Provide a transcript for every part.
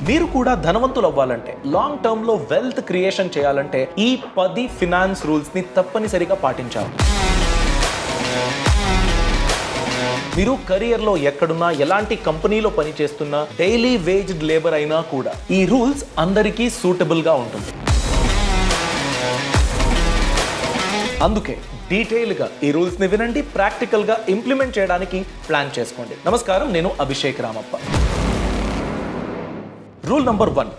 మీరు కూడా ధనవంతులు అవ్వాలంటే, లాంగ్ టర్మ్ లో వెల్త్ క్రియేషన్ చేయాలంటే ఈ 10 ఫినాన్స్ రూల్స్ ని తప్పనిసరిగా పాటించాలి. మీరు కెరియర్లో ఎక్కడున్నా, ఎలాంటి కంపెనీలో పనిచేస్తున్నా, డైలీ వేజ్డ్ లేబర్ అయినా కూడా ఈ రూల్స్ అందరికీ సూటబుల్ గా ఉంటుంది. అందుకే డీటెయిల్గా ఈ రూల్స్ ని వినండి, ప్రాక్టికల్ గా ఇంప్లిమెంట్ చేయడానికి ప్లాన్ చేసుకోండి. నమస్కారం, నేను Abhishek Ramappa. Rule number 1,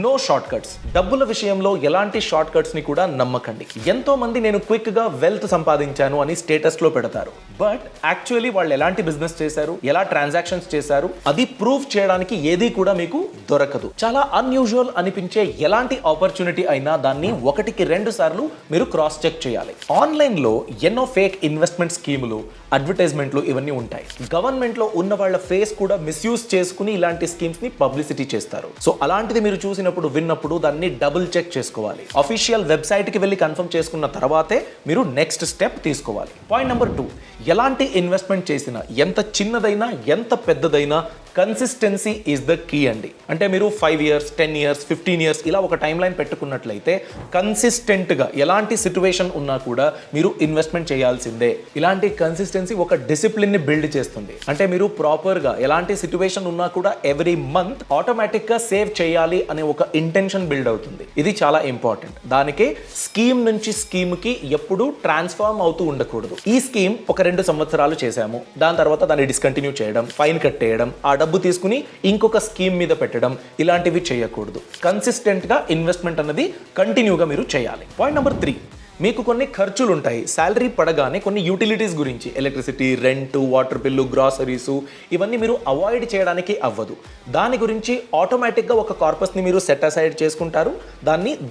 no shortcuts. డబ్బుల విషయంలో ఎలాంటి షార్ట్ కట్స్ ని కూడా నమ్మకండి. ఎంతో మంది నేను క్విక్ గా వెల్త్ సంపాదించాను అని స్టేటస్ లో పెడతారు, బట్ యాక్చువల్లీ వాళ్ళు ఎలాంటి బిజినెస్ చేశారు, ఎలా ట్రాన్సాక్షన్స్ చేశారు, అది ప్రూఫ్ చేయడానికి ఏది కూడా మీకు దొరకదు. చాలా అన్యూజువల్ అనిపించే ఎలాంటి ఆపర్చునిటీ అయినా దాన్ని 1కి 2 సార్లు మీరు క్రాస్ చెక్ చేయాలి. ఆన్లైన్ లో ఎన్నో ఫేక్ ఇన్వెస్ట్మెంట్ స్కీములు, అడ్వర్టైజ్మెంట్లు ఇవన్నీ ఉంటాయి. గవర్నమెంట్ లో ఉన్న వాళ్ళ ఫేస్ కూడా మిస్యూజ్ చేసుకుని ఇలాంటి స్కీమ్స్ ని పబ్లిసిటీ చేస్తారు. సో అలాంటిది మీరు చూసినప్పుడు, విన్నప్పుడు దాన్ని డబుల్ చెక్ చేసుకోవాలి. అఫీషియల్ వెబ్సైట్ కి వెళ్ళి కన్ఫర్మ్ చేసుకున్న తర్వాతే మీరు నెక్స్ట్ స్టెప్ తీసుకోవాలి. పాయింట్ నెంబర్ 2, ఎలాంటి ఇన్వెస్ట్మెంట్ చేసినా, ఎంత చిన్నదైనా ఎంత పెద్దదైనా కన్సిస్టెన్సీ ఈజ్ ద కీ అండి. అంటే మీరు 5 years, 10 years, 15 years ఇలా ఒక టైం లైన్ పెట్టుకున్నట్లయితే కన్సిస్టెంట్గా ఎలాంటి సిచ్యువేషన్ ఉన్నా కూడా మీరు ఇన్వెస్ట్మెంట్ చేయాల్సిందే. ఇలాంటి కన్సిస్టెన్సీ ఒక డిసిప్లిన్ని బిల్డ్ చేస్తుంది. అంటే మీరు ప్రాపర్గా ఎలాంటి సిచ్యువేషన్ ఉన్నా కూడా ఎవ్రీ మంత్ ఆటోమేటిక్గా సేవ్ చేయాలి అనే ఒక ఇంటెన్షన్ బిల్డ్ అవుతుంది. ఇది చాలా ఇంపార్టెంట్. దానికే స్కీమ్ నుంచి స్కీమ్కి ఎప్పుడూ ట్రాన్స్ఫార్మ్ అవుతూ ఉండకూడదు. ఈ స్కీమ్ ఒక 2 సంవత్సరాలు చేశాము, దాని తర్వాత దాన్ని డిస్కంటిన్యూ చేయడం, ఫైన్ కట్టేయడం, డబ్బు తీసుకుని ఇంకొక స్కీమ్ మీద పెట్టడం, ఇలాంటివి చేయకూడదు. కన్సిస్టెంట్ గా ఇన్వెస్ట్మెంట్ అన్నది కంటిన్యూగా మీరు చేయాలి. పాయింట్ నెంబర్ 3, మీకు కొన్ని ఖర్చులు ఉంటాయి. శాలరీ పడగానే కొన్ని యూటిలిటీస్ గురించి, ఎలక్ట్రిసిటీ, రెంట్, వాటర్ బిల్లు, గ్రాసరీసు, ఇవన్నీ మీరు అవాయిడ్ చేయడానికి అవ్వదు. దాని గురించి ఆటోమేటిక్గా ఒక కార్పస్ని మీరు సెట్ అసైడ్ చేసుకుంటారు,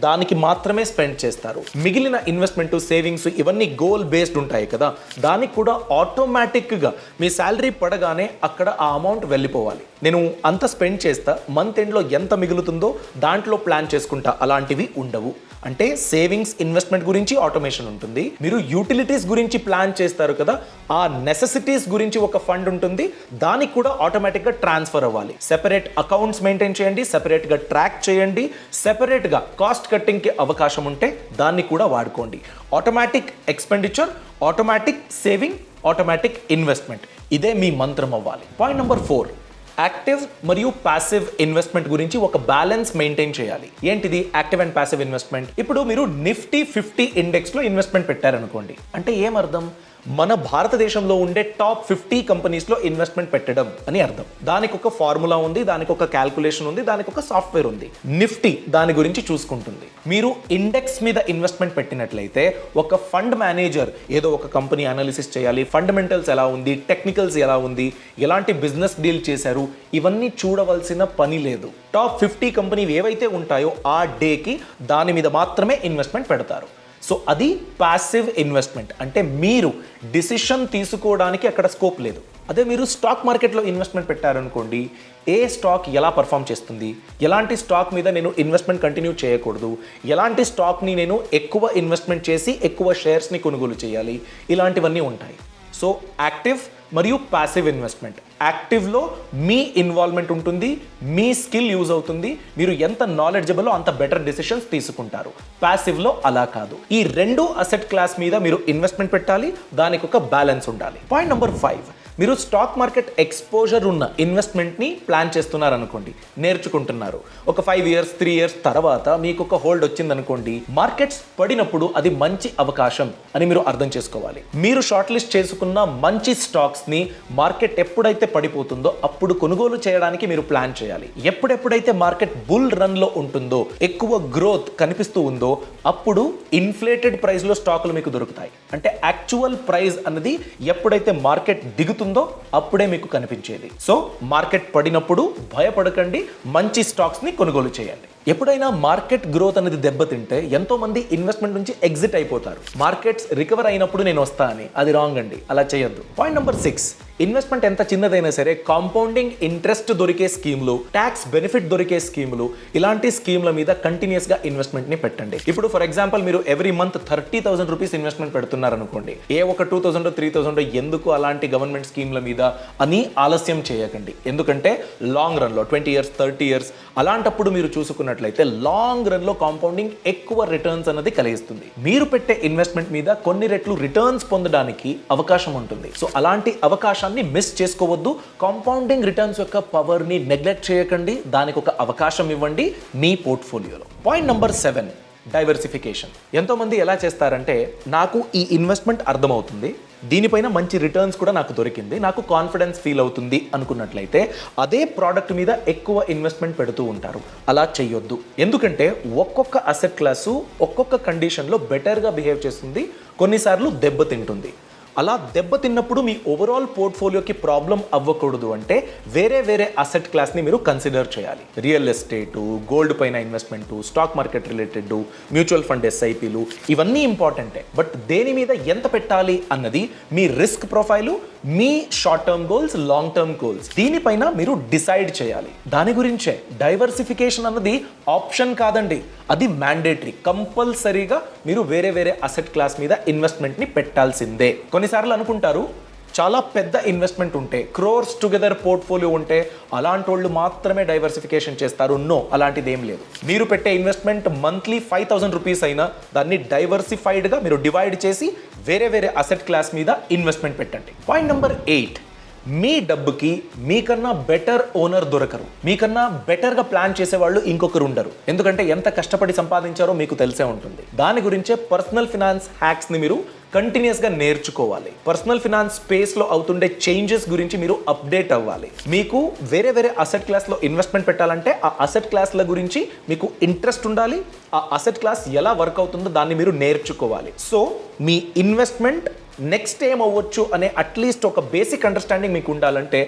దానికి మాత్రమే స్పెండ్ చేస్తారు. మిగిలిన ఇన్వెస్ట్మెంట్, సేవింగ్స్ ఇవన్నీ గోల్ బేస్డ్ ఉంటాయి కదా, దానికి కూడా ఆటోమేటిక్గా మీ శాలరీ పడగానే అక్కడ ఆ అమౌంట్ వెళ్ళిపోవాలి. నేను అంత స్పెండ్ చేస్తా, మంత్ ఎండ్లో ఎంత మిగులుతుందో దాంట్లో ప్లాన్ చేసుకుంటా, అలాంటివి ఉండవు. అంటే సేవింగ్స్, ఇన్వెస్ట్మెంట్ గురించి ఆటోమేషన్ ఉంటుంది. మీరు యూటిలిటీస్ గురించి ప్లాన్ చేస్తారు కదా, ఆ నెసెసిటీస్ గురించి ఒక ఫండ్ ఉంటుంది, దానికి కూడా ఆటోమేటిక్గా ట్రాన్స్ఫర్ అవ్వాలి. సెపరేట్ అకౌంట్స్ మెయింటైన్ చేయండి, సెపరేట్గా ట్రాక్ చేయండి, సెపరేట్గా కాస్ట్ కట్టింగ్కి అవకాశం ఉంటే దాన్ని కూడా వాడుకోండి. Automatic expenditure, automatic saving, automatic investment, ఇదే మీ మంత్రం అవ్వాలి. పాయింట్ నెంబర్ 4, యాక్టివ్ మరియు ప్యాసివ్ ఇన్వెస్ట్మెంట్ గురించి ఒక బ్యాలెన్స్ మెయింటైన్ చేయాలి. ఏంటిది యాక్టివ్ అండ్ ప్యాసివ్ ఇన్వెస్ట్మెంట్? ఇప్పుడు మీరు నిఫ్టీ 50 ఇండెక్స్ లో ఇన్వెస్ట్మెంట్ పెట్టారనుకోండి, అంటే ఏమర్థం? మన భారతదేశంలో ఉండే టాప్ 50 కంపెనీస్లో ఇన్వెస్ట్మెంట్ పెట్టడం అని అర్థం. దానికి ఒక ఫార్ములా ఉంది, దానికి ఒక క్యాల్కులేషన్ ఉంది, దానికి ఒక సాఫ్ట్వేర్ ఉంది. నిఫ్టీ దాని గురించి చూసుకుంటుంది. మీరు ఇండెక్స్ మీద ఇన్వెస్ట్మెంట్ పెట్టినట్లయితే ఒక ఫండ్ మేనేజర్ ఏదో ఒక కంపెనీ అనాలిసిస్ చేయాలి, ఫండమెంటల్స్ ఎలా ఉంది, టెక్నికల్స్ ఎలా ఉంది, ఎలాంటి బిజినెస్ డీల్ చేశారు, ఇవన్నీ చూడవలసిన పని లేదు. టాప్ 50 కంపెనీలు ఏవైతే ఉంటాయో ఆ డేకి దాని మీద మాత్రమే ఇన్వెస్ట్మెంట్ పెడతారు. సో అది ప్యాసివ్ ఇన్వెస్ట్మెంట్. అంటే మీరు డిసిషన్ తీసుకోవడానికి అక్కడ స్కోప్ లేదు. అదే మీరు స్టాక్ మార్కెట్లో ఇన్వెస్ట్మెంట్ పెట్టారనుకోండి, ఏ స్టాక్ ఎలా పర్ఫామ్ చేస్తుంది, ఎలాంటి స్టాక్ మీద నేను ఇన్వెస్ట్మెంట్ కంటిన్యూ చేయకూడదు, ఎలాంటి స్టాక్ని నేను ఎక్కువ ఇన్వెస్ట్మెంట్ చేసి ఎక్కువ షేర్స్ని కొనుగోలు చేయాలి, ఇలాంటివన్నీ ఉంటాయి. సో యాక్టివ్ మరియు ప్యాసివ్ ఇన్వెస్ట్మెంట్. యాక్టివ్లో మీ ఇన్వాల్వ్మెంట్ ఉంటుంది, మీ స్కిల్ యూజ్ అవుతుంది, మీరు ఎంత నాలెడ్జబుల్ అంత బెటర్ డెసిషన్స్ తీసుకుంటారు. ప్యాసివ్లో అలా కాదు. ఈ 2 అసెట్ క్లాస్ మీద మీరు ఇన్వెస్ట్మెంట్ పెట్టాలి, దానికి ఒక బ్యాలెన్స్ ఉండాలి. పాయింట్ నెంబర్ 5, మీరు స్టాక్ మార్కెట్ ఎక్స్పోజర్ ఉన్న ఇన్వెస్ట్మెంట్ని ప్లాన్ చేస్తున్నారు అనుకోండి, నేర్చుకుంటున్నారు. ఒక 5 years, 3 years తర్వాత మీకు ఒక హోల్డ్ వచ్చిందనుకోండి, మార్కెట్స్ పడినప్పుడు అది మంచి అవకాశం అని మీరు అర్థం చేసుకోవాలి. మీరు షార్ట్ లిస్ట్ చేసుకున్న మంచి స్టాక్స్ని మార్కెట్ ఎప్పుడైతే పడిపోతుందో అప్పుడు కొనుగోలు చేయడానికి మీరు ప్లాన్ చేయాలి. ఎప్పుడెప్పుడైతే మార్కెట్ బుల్ రన్లో ఉంటుందో, ఎక్కువ గ్రోత్ కనిపిస్తూ ఉందో, అప్పుడు ఇన్ఫ్లేటెడ్ ప్రైస్లో స్టాకులు మీకు దొరుకుతాయి. అంటే యాక్చువల్ ప్రైస్ అన్నది ఎప్పుడైతే మార్కెట్ దిగుతుందో అప్పుడే మీకు కనిపించేది. సో మార్కెట్ పడినప్పుడు భయపడకండి, మంచి స్టాక్స్ని కొనుగోలు చేయండి. ఎప్పుడైనా మార్కెట్ గ్రోత్ అనేది దెబ్బతింటే ఎంతో మంది ఇన్వెస్ట్మెంట్ నుంచి ఎగ్జిట్ అయిపోతారు. మార్కెట్స్ రికవర్ అయినప్పుడు నేను వస్తా అని, అది రాంగ్ అండి, అలా చేయొద్దు. పాయింట్ నెంబర్ 6, ఇన్వెస్ట్మెంట్ ఎంత చిన్నదైనా సరే కాంపౌండింగ్ ఇంట్రెస్ట్ దొరికే స్కీమ్లు, ట్యాక్స్ బెనిఫిట్ దొరికే స్కీములు, ఇలాంటి స్కీమ్ల మీద కంటిన్యూస్ గా ఇన్వెస్ట్మెంట్ ని పెట్టండి. ఇప్పుడు ఫర్ ఎగ్జాంపుల్ మీరు ఎవ్రీ మంత్ 30,000 రూపీస్ ఇన్వెస్ట్మెంట్ పెడుతున్నారు అనుకోండి, ఏ ఒక 2,000 3,000 ఎందుకు అలాంటి గవర్నమెంట్ స్కీమ్ల మీద అని ఆలస్యం చేయకండి. ఎందుకంటే లాంగ్ రన్లో 20 years 30 years అలాంటప్పుడు మీరు చూసుకున్నట్లయితే లాంగ్ రన్లో కాంపౌండింగ్ ఎక్కువ రిటర్న్స్ అనేది కలిగిస్తుంది. మీరు పెట్టే ఇన్వెస్ట్మెంట్ మీద కొన్ని రెట్లు రిటర్న్స్ పొందడానికి అవకాశం ఉంటుంది. సో అలాంటి అవకాశాన్ని మిస్ చేసుకోవద్దు. కాంపౌండింగ్ రిటర్న్స్ యొక్క పవర్ని నెగ్లెక్ట్ చేయకండి. దానికి ఒక అవకాశం ఇవ్వండి మీ పోర్ట్ఫోలియోలో. Point number 7, diversification. ఎంతోమంది ఎలా చేస్తారంటే, నాకు ఈ ఇన్వెస్ట్మెంట్ అర్థమవుతుంది, దీనిపైన మంచి రిటర్న్స్ కూడా నాకు దొరికింది, నాకు కాన్ఫిడెన్స్ ఫీల్ అవుతుంది అనుకున్నట్లయితే అదే ప్రోడక్ట్ మీద ఎక్కువ ఇన్వెస్ట్మెంట్ పెడుతూ ఉంటారు. అలా చేయొద్దు. ఎందుకంటే ఒక్కొక్క అసెట్ క్లాసు ఒక్కొక్క కండిషన్లో బెటర్గా బిహేవ్ చేస్తుంది, కొన్నిసార్లు దెబ్బతింటుంది. అలా దెబ్బతిన్నప్పుడు మీ ఓవరాల్ పోర్ట్ఫోలియోకి ప్రాబ్లం అవ్వకూడదు అంటే వేరే వేరే అసెట్ క్లాస్ని మీరు కన్సిడర్ చేయాలి. రియల్ ఎస్టేటు, గోల్డ్ పైన investment, stock market related, mutual fund ఎస్ఐపీలు, ఇవన్నీ ఇంపార్టెంటే. బట్ దేని మీద ఎంత పెట్టాలి అన్నది మీ రిస్క్ ప్రొఫైలు, మీ short term goals, long term goals, దీనిపైన మీరు డిసైడ్ చేయాలి. దాని గురించే డైవర్సిఫికేషన్ అన్నది ఆప్షన్ కాదండి, అది మ్యాండేటరీ. కంపల్సరీగా మీరు వేరే వేరే అసెట్ క్లాస్ మీద ఇన్వెస్ట్మెంట్ని పెట్టాల్సిందే. కొన్నిసార్లు అనుకుంటారు, చాలా పెద్ద ఇన్వెస్ట్మెంట్ ఉంటే, క్రోర్స్ టుగెదర్ పోర్ట్ఫోలియో ఉంటే అలాంటి వాళ్ళు మాత్రమే డైవర్సిఫికేషన్ చేస్తారు. నో, అలాంటిది ఏం లేదు. మీరు పెట్టే ఇన్వెస్ట్మెంట్ మంత్లీ 5,000 రూపీస్ అయినా దాన్ని డైవర్సిఫైడ్గా మీరు డివైడ్ చేసి వేరే వేరే అసెట్ క్లాస్ మీద ఇన్వెస్ట్మెంట్ పెట్టండి. పాయింట్ నెంబర్ 8, మీ డబ్బుకి మీకన్నా బెటర్ ఓనర్ దొరకరు. మీకన్నా బెటర్గా ప్లాన్ చేసేవాళ్ళు ఇంకొకరు ఉండరు. ఎందుకంటే ఎంత కష్టపడి సంపాదించారో మీకు తెలిసే ఉంటుంది. దాని గురించే పర్సనల్ ఫినాన్స్ హ్యాక్స్ని మీరు కంటిన్యూస్గా నేర్చుకోవాలి. పర్సనల్ ఫినాన్స్ స్పేస్లో అవుతుండే చేంజెస్ గురించి మీరు అప్డేట్ అవ్వాలి. మీకు వేరే వేరే అసెట్ క్లాస్లో ఇన్వెస్ట్మెంట్ పెట్టాలంటే ఆ అసెట్ క్లాస్ల గురించి మీకు ఇంట్రెస్ట్ ఉండాలి. ఆ అసెట్ క్లాస్ ఎలా వర్క్ అవుతుందో దాన్ని మీరు నేర్చుకోవాలి. సో మీ ఇన్వెస్ట్మెంట్ నెక్స్ట్ ఏం అవ్వచ్చు అనే అట్లీస్ట్ ఒక బేసిక్ అండర్స్టాండింగ్ మీకు ఉండాలంటే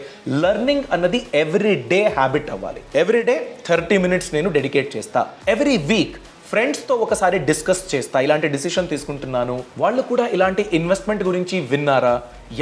లెర్నింగ్ అన్నది ఎవ్రీ డే హ్యాబిట్ అవ్వాలి. ఎవ్రీ డే 30 minutes నేను డెడికేట్ చేస్తా. ఎవ్రీ వీక్ ఫ్రెండ్స్తో ఒకసారి డిస్కస్ చేస్తా, ఇలాంటి డిసిషన్ తీసుకుంటున్నాను, వాళ్ళు కూడా ఇలాంటి ఇన్వెస్ట్మెంట్ గురించి విన్నారా,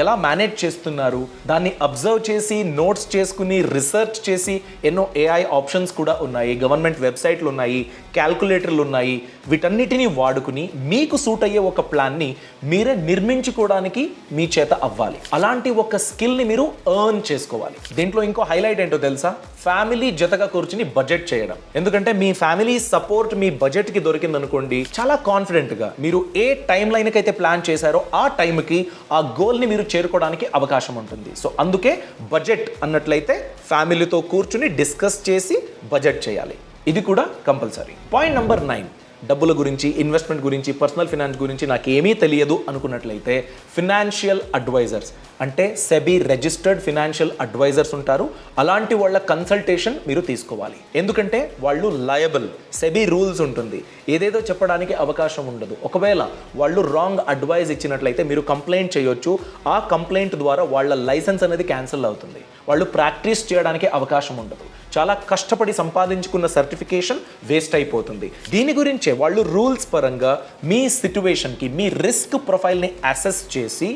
ఎలా మేనేజ్ చేస్తున్నారు, దాన్ని అబ్జర్వ్ చేసి నోట్స్ చేసుకుని రీసెర్చ్ చేసి, ఎన్నో AI ఆప్షన్స్ కూడా ఉన్నాయి, గవర్నమెంట్ వెబ్సైట్లు ఉన్నాయి, క్యాల్కులేటర్లు ఉన్నాయి, వీటన్నిటిని వాడుకుని మీకు సూట్ అయ్యే ఒక ప్లాన్ని మీరే నిర్మించుకోవడానికి మీ చేత అవ్వాలి. అలాంటి ఒక స్కిల్ని మీరు ఎర్న్ చేసుకోవాలి. దీంట్లో ఇంకో హైలైట్ ఏంటో తెలుసా? ఫ్యామిలీ జతగా కూర్చుని బడ్జెట్ చేయడం. ఎందుకంటే మీ ఫ్యామిలీ సపోర్ట్ మీ బడ్జెట్కి దొరికిందనుకోండి, చాలా కాన్ఫిడెంట్గా మీరు ఏ టైం లైన్కి అయితే ప్లాన్ చేశారో ఆ టైంకి ఆ గోల్ని మీరు చేరుకోవడానికి అవకాశం ఉంటుంది. సో అందుకే బడ్జెట్ అన్నట్లయితే ఫ్యామిలీతో కూర్చుని డిస్కస్ చేసి బడ్జెట్ చేయాలి. ఇది కూడా కంపల్సరీ. పాయింట్ నెంబర్ 9, డబ్బుల గురించి, ఇన్వెస్ట్మెంట్ గురించి, పర్సనల్ ఫినాన్స్ గురించి నాకేమీ తెలియదు అనుకున్నట్లయితే ఫినాన్షియల్ అడ్వైజర్స్ అంటే సెబీ రిజిస్టర్డ్ ఫినాన్షియల్ అడ్వైజర్స్ ఉంటారు. అలాంటి వాళ్ళ కన్సల్టేషన్ మీరు తీసుకోవాలి. ఎందుకంటే వాళ్ళు లయబుల్. సెబీ రూల్స్ ఉంటుంది, ఏదేదో చెప్పడానికి అవకాశం ఉండదు. ఒకవేళ వాళ్ళు రాంగ్ అడ్వైజ్ ఇచ్చినట్లయితే మీరు కంప్లైంట్ చేయొచ్చు. ఆ కంప్లైంట్ ద్వారా వాళ్ళ లైసెన్స్ అనేది క్యాన్సిల్ అవుతుంది. వాళ్ళు ప్రాక్టీస్ చేయడానికి అవకాశం ఉండదు. చాలా కష్టపడి సంపాదించుకున్న సర్టిఫికేషన్ వేస్ట్ అయిపోతుంది. దీని గురించే వాళ్ళు రూల్స్ పరంగా మీ సిట్యువేషన్కి, మీ రిస్క్ ప్రొఫైల్ని అసెస్ చేసి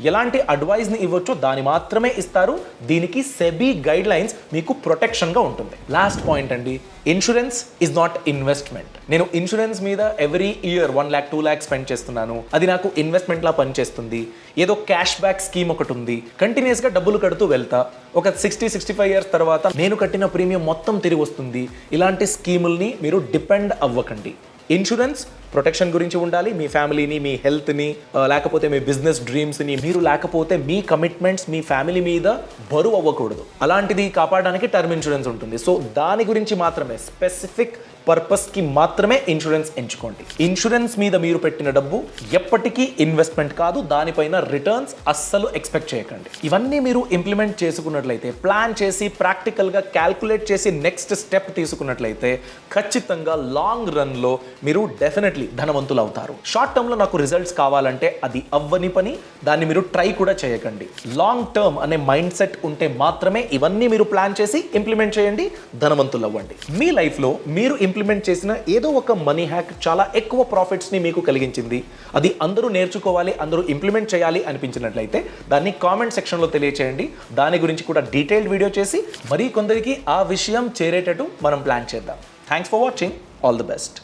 ఎలాంటి అడ్వైజ్ని ఇవ్వచ్చో దాన్ని మాత్రమే ఇస్తారు. దీనికి సెబీ గైడ్ లైన్స్ మీకు ప్రొటెక్షన్గా ఉంటుంది. లాస్ట్ పాయింట్ అండి, ఇన్సూరెన్స్ ఇస్ నాట్ ఇన్వెస్ట్మెంట్. నేను ఇన్సూరెన్స్ మీద every year 1 lakh 2 lakh spend చేస్తున్నాను, అది నాకు ఇన్వెస్ట్మెంట్లా పనిచేస్తుంది. ఏదో క్యాష్ బ్యాక్ స్కీమ్ ఒకటి ఉంది, కంటిన్యూస్గా డబ్బులు కడుతూ వెళ్తా, ఒక 60-65 years తర్వాత నేను కట్టిన ప్రీమియం మొత్తం తిరిగి వస్తుంది. ఇలాంటి స్కీముల్ని మీరు డిపెండ్ అవ్వకండి. ఇన్సూరెన్స్ ప్రొటెక్షన్ గురించి ఉండాలి. మీ ఫ్యామిలీని, మీ హెల్త్ని, లేకపోతే మీ బిజినెస్ డ్రీమ్స్ని, మీరు లేకపోతే మీ కమిట్మెంట్స్ మీ ఫ్యామిలీ మీద బరువు అవ్వకూడదు. అలాంటిది కాపాడడానికి టర్మ్ ఇన్సూరెన్స్ ఉంటుంది. సో దాని గురించి మాత్రమే, స్పెసిఫిక్ పర్పస్కి మాత్రమే ఇన్సూరెన్స్ ఎంచుకోండి. ఇన్సూరెన్స్ మీద మీరు పెట్టిన డబ్బు ఎప్పటికీ ఇన్వెస్ట్మెంట్ కాదు, దానిపైన రిటర్న్స్ అస్సలు ఎక్స్పెక్ట్ చేయకండి. ఇవన్నీ మీరు ఇంప్లిమెంట్ చేసుకున్నట్లయితే, ప్లాన్ చేసి ప్రాక్టికల్గా క్యాల్కులేట్ చేసి నెక్స్ట్ స్టెప్ తీసుకున్నట్లయితే ఖచ్చితంగా లాంగ్ రన్లో మీరు డెఫినెట్లీ ధనవంతులు అవుతారు. షార్ట్ టర్మ్లో నాకు రిజల్ట్స్ కావాలంటే అది అవ్వని పని, దాన్ని మీరు ట్రై కూడా చేయకండి. లాంగ్ టర్మ్ అనే మైండ్ సెట్ ఉంటే మాత్రమే ఇవన్నీ మీరు ప్లాన్ చేసి ఇంప్లిమెంట్ చేయండి, ధనవంతులు అవ్వండి. మీ లైఫ్లో మీరు ఇంప్లిమెంట్ చేసిన ఏదో ఒక మనీ హ్యాక్ చాలా ఎక్కువ ప్రాఫిట్స్ని మీకు కలిగించింది, అది అందరూ నేర్చుకోవాలి, అందరూ ఇంప్లిమెంట్ చేయాలి అనిపించినట్లయితే దాన్ని కామెంట్ సెక్షన్లో తెలియచేయండి. దాని గురించి కూడా డీటెయిల్డ్ వీడియో చేసి మరీ కొందరికి ఆ విషయం చేరేటట్టు మనం ప్లాన్ చేద్దాం. Thanks for watching. All the best.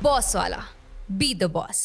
Boss Wala. Be the boss.